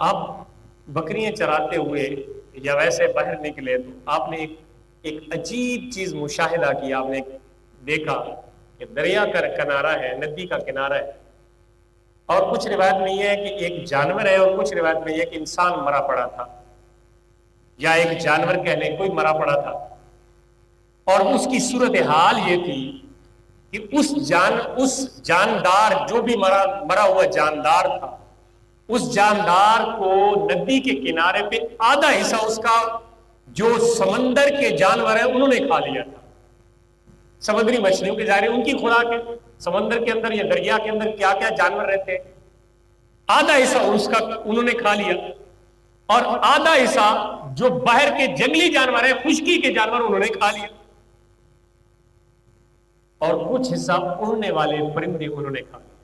آپ بکریاں چراتے ہوئے یا ویسے باہر نکلے تو آپ نے ایک عجیب چیز مشاہدہ کی. آپ نے دیکھا کہ دریا کا کنارہ ہے, ندی کا کنارہ ہے, اور کچھ روایت میں یہ ہے کہ ایک جانور ہے, اور کچھ روایت میں یہ کہ انسان مرا پڑا تھا, یا ایک جانور کہہ لیں کوئی مرا پڑا تھا. اور اس کی صورتحال یہ تھی کہ اس جاندار جو بھی مرا ہوا جاندار تھا, اس جاندار کو ندی کے کنارے پہ آدھا حصہ اس کا جو سمندر کے جانور ہیں انہوں نے کھا لیا تھا. سمندری مچھلیوں کے ظاہر ان کی خوراک ہے, سمندر کے اندر یا دریا کے اندر کیا کیا جانور رہتے ہیں, آدھا حصہ اس کا انہوں نے کھا لیا, اور آدھا حصہ جو باہر کے جنگلی جانور ہیں, خشکی کے جانور, انہوں نے کھا لیا, اور کچھ حصہ اڑنے والے پرندے انہوں نے کھا لیا.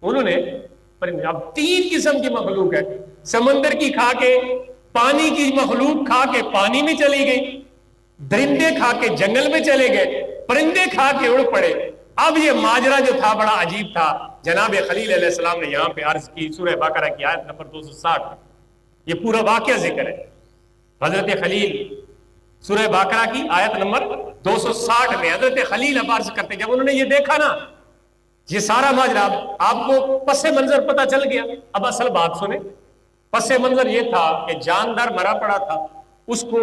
انہوں نے پرندے, اب 3 قسم کی مخلوق ہے, سمندر کی کھا کے, پانی کی مخلوق کھا کے پانی میں چلی گئی, درندے کھا کے جنگل میں چلے گئے, پرندے کھا کے اڑ پڑے. اب یہ ماجرا جو تھا بڑا عجیب تھا. جناب خلیل علیہ السلام نے یہاں پہ عرض کی, سورہ بقرہ کی آیت نمبر 260, یہ پورا واقعہ ذکر ہے. حضرت خلیل سورہ بقرہ کی آیت نمبر 260 میں حضرت خلیل اب عرض کرتے, جب انہوں نے یہ دیکھا نا, یہ سارا ماجرا آپ کو پس منظر پتہ چل گیا. اب اصل بات سنیں, پس منظر یہ تھا کہ جاندار مرا پڑا تھا, اس کو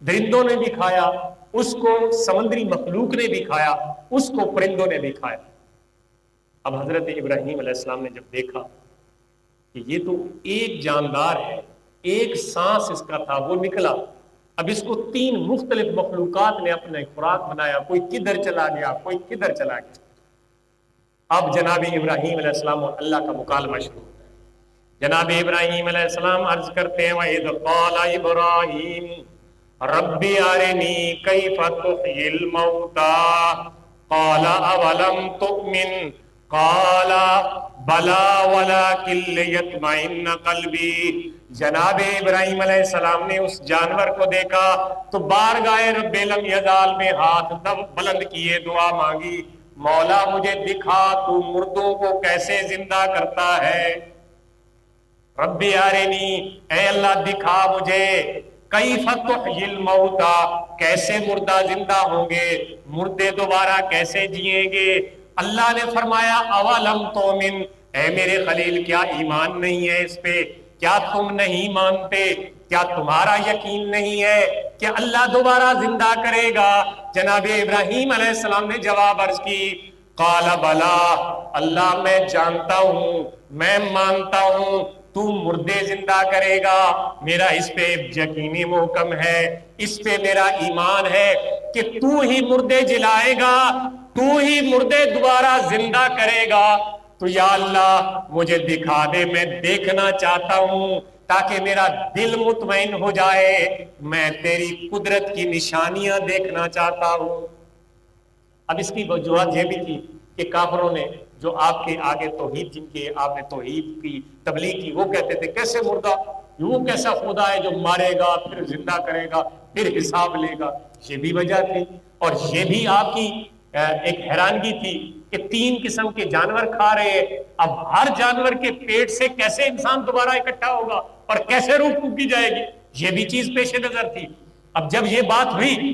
درندوں نے بھی کھایا, اس کو سمندری مخلوق نے بھی کھایا, اس کو پرندوں نے بھی کھایا. اب حضرت ابراہیم علیہ السلام نے جب دیکھا کہ یہ تو ایک جاندار ہے, ایک سانس اس کا تھا وہ نکلا, اب اس کو 3 مختلف مخلوقات نے اپنے خوراک بنایا, کوئی کدھر چلا گیا, کوئی کدھر چلا گیا. اب جناب ابراہیم علیہ السلام اور اللہ کا مکالمہ شروع ہوتا ہے. جناب ابراہیم علیہ السلام عرض کرتے ہیں, وَإِذْ قَالَ إِبْرَاهِيمُ رَبِّ أَرِنِي كَيْفَ تُحْيِي الْمَوْتَى قَالَ أَوَلَمْ تُؤْمِنْ قَالَ بَلَىٰ وَلَٰكِن لِيَطْمَئِنَّ قَلْبِي. جناب ابراہیم علیہ السلام نے اس جانور کو دیکھا تو بارگاہ رب لم یزال میں ہاتھ بلند کیے دعا مانگی, مولا مجھے دکھا تو مردوں کو کیسے زندہ کرتا ہے. رب ارنی, اے اللہ دکھا مجھے, کیف تحیی الموتى, کیسے مردہ زندہ ہوں گے, مردے دوبارہ کیسے جئیں گے. اللہ نے فرمایا اولم تؤمن, اے میرے خلیل کیا ایمان نہیں ہے اس پہ, کیا تم نہیں مانتے, کیا تمہارا یقین نہیں ہے کہ اللہ دوبارہ زندہ کرے گا. جناب ابراہیم علیہ السلام نے جواب عرض کی, قال بلا, اللہ میں جانتا ہوں, میں مانتا ہوں تو مردے زندہ کرے گا, میرا اس پہ یقینی محکم ہے, اس پہ میرا ایمان ہے کہ تو ہی مردے جلائے گا, تو ہی مردے دوبارہ زندہ کرے گا. تو یا اللہ مجھے دکھا دے, میں دیکھنا چاہتا ہوں تاکہ میرا دل مطمئن ہو جائے, میں تیری قدرت کی نشانیاں دیکھنا چاہتا ہوں. اب اس کی وجوہات یہ بھی تھی کہ کافروں نے جو آپ کے آگے توحید, جن کے آپ نے توحید کی تبلیغ کی, وہ کہتے تھے کیسے مردہ, وہ کیسا خدا ہے جو مارے گا پھر زندہ کرے گا پھر حساب لے گا. یہ بھی وجہ تھی, اور یہ بھی آپ کی ایک حیرانگی تھی کہ 3 قسم کے جانور کھا رہے ہیں, اب ہر جانور کے پیٹ سے کیسے انسان دوبارہ اکٹھا ہوگا اور کیسے روح پھونکی جائے گی, یہ بھی چیز پیش نظر تھی. اب جب یہ بات ہوئی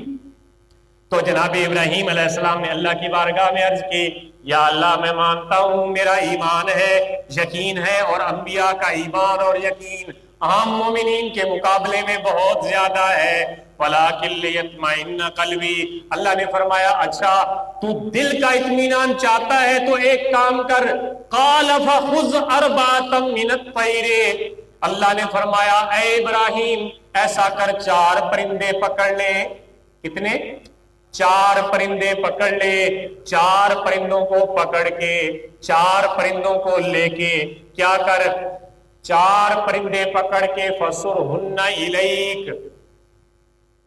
تو جناب ابراہیم علیہ السلام نے اللہ کی بارگاہ میں عرض کی, یا اللہ میں مانتا ہوں, میرا ایمان ہے, یقین ہے, اور انبیاء کا ایمان اور یقین عام مومنین کے مقابلے میں بہت زیادہ ہے. وَلَٰكِن لِيَطْمَئِنَّ قَلْبِي, اللہ نے فرمایا اچھا تو دل کا اطمینان چاہتا ہے تو ایک کام کر, قَالَ فَخُذْ أَرْبَعَةً مِّنَ الطَّيْرِ, اللہ نے فرمایا اے ابراہیم ایسا کر 4 پرندے پکڑ لے. کتنے؟ 4 پرندے پکڑ لے. 4 پرندوں کو پکڑ کے, 4 پرندوں کو لے کے کیا کر, 4 پرندے پکڑ کے فَصُرْهُنَّ إِلَيْكَ,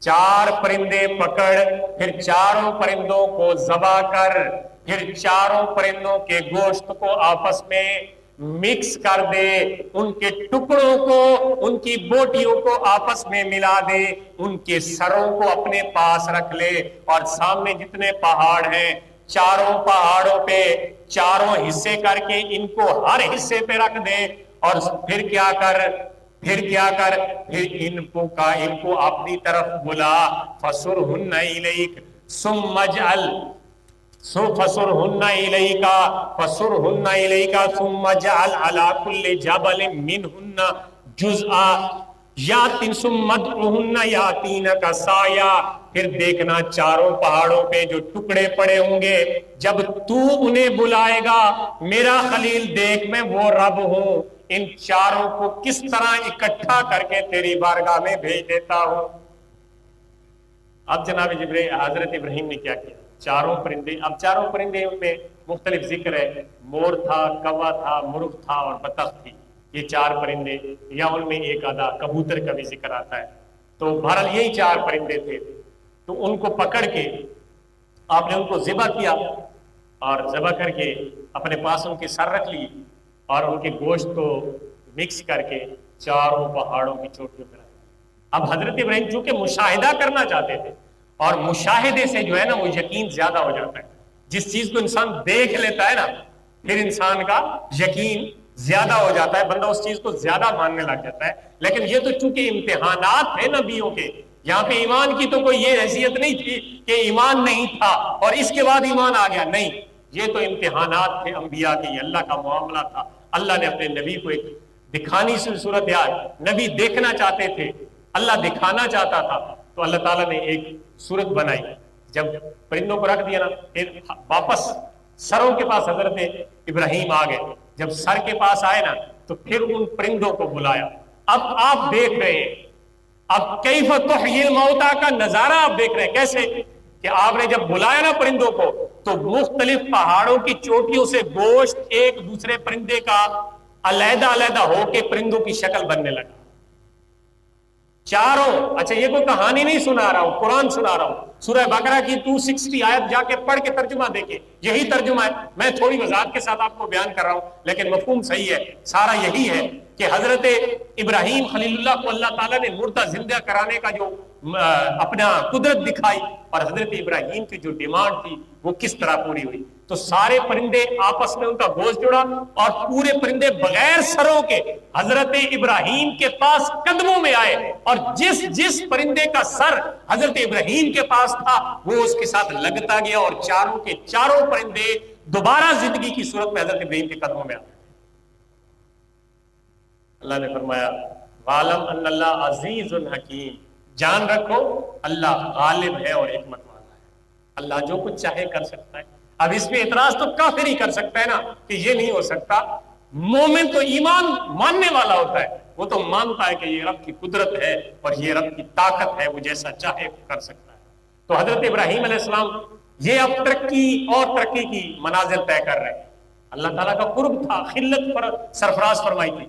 4 پرندے پکڑ, پھر 4 پرندوں کو ذبح کر, پھر 4 پرندوں کے گوشت کو آپس میں مکس کر دے, ان کے ٹکڑوں کو, ان کی بوٹیوں کو آپس میں ملا دے, ان کے سروں کو اپنے پاس رکھ لے, اور سامنے جتنے پہاڑ ہیں چاروں پہاڑوں پہ چاروں حصے کر کے ان کو ہر حصے پہ رکھ دے، اور پھر کیا کر پھر ان کو اپنی طرف بلا، فَسُرْهُنَّ إِلَيْكَ ثُمَّ اجْعَلْ فَسُرْهُنَّ إِلَيْكَ ثُمَّ اجْعَلْ عَلَى كُلِّ جَبَلٍ مِّنْهُنَّ جُزْءًا ثُمَّ ادْعُهُنَّ يَأْتِينَكَ سَعْيًا۔ پھر دیکھنا چاروں پہاڑوں پہ جو ٹکڑے پڑے ہوں گے، جب تو انہیں بلائے گا، میرا خلیل دیکھ میں وہ رب ہوں، ان چاروں کو کس طرح اکٹھا کر کے تیری بارگاہ میں بھیج دیتا ہوں۔ اب جناب حضرت ابراہیم نے کیا کیا؟ چاروں پرندے، اب چاروں پرندے ان میں مختلف ذکر ہے، مور تھا، کوا تھا، مرغ تھا اور بطخ تھی، یہ چار پرندے، یا ان میں ایک آدھا کبوتر کا بھی ذکر آتا ہے۔ تو بہرحال یہی چار پرندے تھے، تو ان کو پکڑ کے آپ نے ان کو ذبح کیا، اور ذبح کر کے اپنے پاس ان کے سر رکھ لی، اور ان کے گوشت کو مکس کر کے چاروں پہاڑوں کی چوٹیوں پر رکھ۔ اب حضرت ابراہیم چونکہ مشاہدہ کرنا چاہتے تھے، اور مشاہدے سے جو ہے نا وہ یقین زیادہ ہو جاتا ہے، جس چیز کو انسان دیکھ لیتا ہے نا پھر انسان کا یقین زیادہ ہو جاتا ہے، بندہ اس چیز کو زیادہ ماننے لگ جاتا ہے۔ لیکن یہ تو چونکہ امتحانات تھے نبیوں کے، یہاں پہ ایمان کی تو کوئی یہ حیثیت نہیں تھی کہ ایمان نہیں تھا اور اس کے بعد ایمان آ گیا، نہیں، یہ تو امتحانات تھے انبیاء کے، یہ اللہ کا معاملہ تھا۔ اللہ نے اپنے نبی کو ایک دکھانی سی صورتحال، نبی دیکھنا چاہتے تھے، اللہ دکھانا چاہتا تھا، تو اللہ تعالیٰ نے ایک صورت بنائی۔ جب پرندوں کو رکھ دیا نا، پھر واپس سروں کے پاس حضرت ابراہیم آ گئے، جب سر کے پاس آئے نا تو پھر ان پرندوں کو بلایا۔ اب آپ دیکھ رہے ہیں، اب کیف تحیی الموتیٰ کا نظارہ آپ دیکھ رہے ہیں، کیسے کہ آپ نے جب بلایا نا پرندوں کو تو مختلف پہاڑوں کی چوٹیوں سے گوشت ایک دوسرے پرندے کا علیحدہ علیحدہ ہو کے پرندوں کی شکل بننے لگا چاروں۔ اچھا یہ کوئی کہانی نہیں سنا رہا ہوں، قرآن سنا رہا ہوں، سورہ بقرہ کی 260 آیت جا کے پڑھ کے ترجمہ دیکھیں، یہی ترجمہ ہے، میں تھوڑی وضاحت کے ساتھ آپ کو بیان کر رہا ہوں لیکن مفہوم صحیح ہے، سارا یہی ہے کہ حضرت ابراہیم خلیل اللہ کو اللہ تعالیٰ نے مردہ زندہ کرانے کا جو اپنا قدرت دکھائی، اور حضرت ابراہیم کی جو ڈیمانڈ تھی وہ کس طرح پوری ہوئی، تو سارے پرندے آپس میں ان کا گوشت جڑا، اور پورے پرندے بغیر سروں کے حضرت ابراہیم کے پاس قدموں میں آئے، اور جس پرندے کا سر حضرت ابراہیم کے پاس تھا وہ اس کے ساتھ لگتا گیا، اور چاروں کے چاروں پرندے دوبارہ زندگی کی صورت میں حضرت ابراہیم کے قدموں میں آئے۔ اللہ نے فرمایا وَعَلَمْ أَنَّ اللَّهَ عَزِيزٌ حَكِيمٌ، جان رکھو اللہ غالب ہے اور حکمت والا ہے، اللہ جو کچھ چاہے کر سکتا ہے۔ اب اس پہ اعتراض تو کافر ہی کر سکتا ہے نا کہ یہ نہیں ہو سکتا، مومن تو ایمان ماننے والا ہوتا ہے، وہ تو مانتا ہے کہ یہ رب کی قدرت ہے اور یہ رب کی طاقت ہے، وہ جیسا چاہے کر سکتا ہے۔ تو حضرت ابراہیم علیہ السلام یہ اب ترقی اور ترقی کی منازل طے کر رہے ہیں، اللہ تعالیٰ کا قرب تھا، خلت پر سرفراز فرمائی تھی،